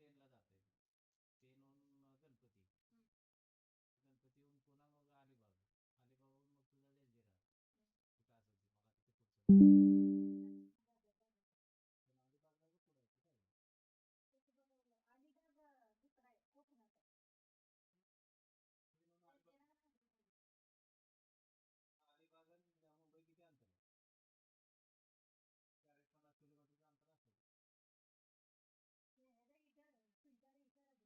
पेनला जाते. पेनहून गणपती, गणपतीहून पुन्हा मग अलिबाग, अलिबागहून मग तुझा जंजिरा, कुठं असेल ते मला तिथे पुढचं पण अलिबागला बघ पुढं कुठं आहे. पुण्याहून अलिबाग, अलिबाग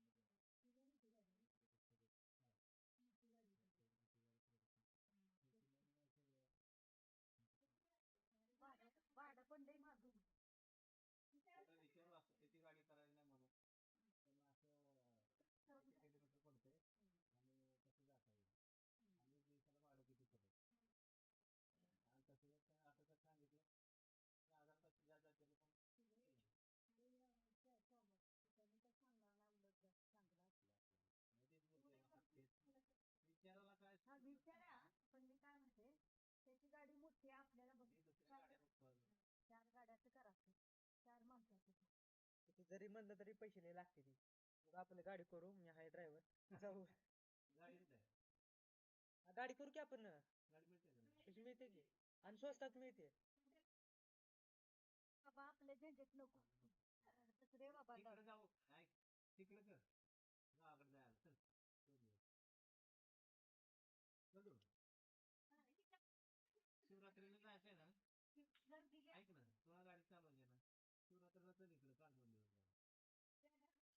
आणि मुंबई किती अंतर आहे? 40-50 किलोमीटरचं अंतर असेल. त्याला विचारू असं किती गाडी करायला नाही म्हणून, पण असं किती किलोमीटर पडते आणि कसं जाता येईल आणि दिवसाला भाडं किती पडेल. आणि तसं जर काय असं जर सांगितलं तर 1000 जास्त जातील पण मी तेच बोलतोय ना, तेच विचारायला काय मी दुसऱ्या गाड्या बघतो अजून. किती जरी म्हणलं तरी पैसे लय लागते ती. मग आपलं गाडी करू, मी आहे ड्रायव्हर जाऊ. गाडी कुठे आहे? गाडी करू की आपण. गाडी मिळते का नाही? पैसे मिळते की आणि स्वस्तात मिळते. तिकडे जाऊ ऐक, तिकडे कर गावाकडे जायला चल 2 दिवस. चलू शिवरात्रीला जायचंय ना. ऐक ना, तुला गाडी चालवायची ना, शिवरात्रीला चल इकडे काल 2 दिवस जाऊ.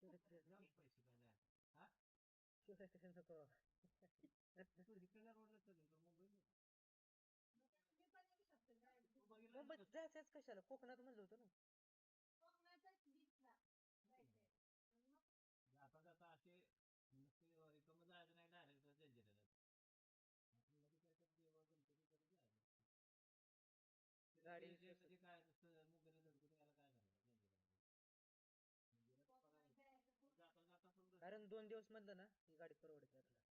जाऊ पैसे काय जायचं. हा शिवरात्री नको. तू इकडल्या रोडला चल, इकडे मुंबईला तू बघितलं मुंबईत जायचंच कशाला, कोकणात म्हणलं होतं ना. जाता जाता असे नुसते रिकामं जायचं नाही, डायरेक्ट जंजिऱ्याला आपण मध्ये काहीतरी देवा गणपती करून जायचं. गाडी म्हणजे काय नुसतं मुंबईला गणपती यायला काय करायचं जंजिऱ्यामध्ये. जंजिऱ्यात जाता जाता पण कारण 2 दिवस म्हणलं ना ही गाडी परवडते आपल्याला.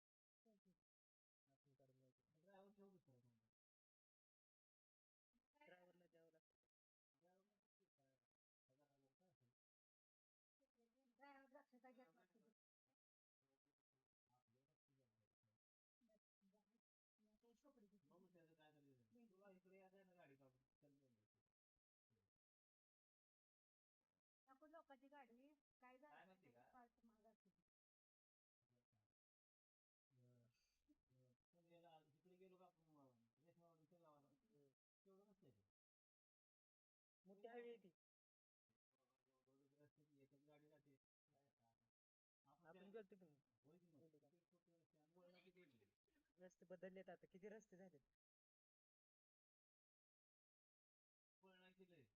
आपण काढून जायचं. ड्रायव्हर ठेवू दुसरा कोणता. ड्रायव्हरला द्यावं लागतं. ड्रायव्हर काय 1000 काय असेल. आपलं लक्ष द्यावं लागतं. मग त्याचं काय तरी तुला इकडे यायचं आहे ना गाडी काढून चल दोन दिवस. काय माहिती का पण याला इकडे गेलो का आपण रेशमावडीच्या गावाला तेवढं नसतंय ते. मोठी हायवे ती. रस्ते याच्यात गाडी जाते आपण आपण गेलतो की होय की मग गेलो का? किती छोटे रस्ते आणि वळणं किती आहेत ते. रस्ते बदललेत आता, किती रस्ते झालेत. वळणं किती आहेत.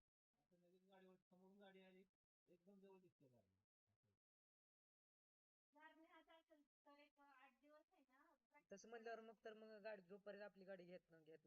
असं लगेच गाडीवर समोरून गाडी आली एकदम जवळ दिसते गाडी असं. तसं म्हणल्यावर मग तर मग गाडी जोपर्यंत आपली गाडी घेत नव्हतो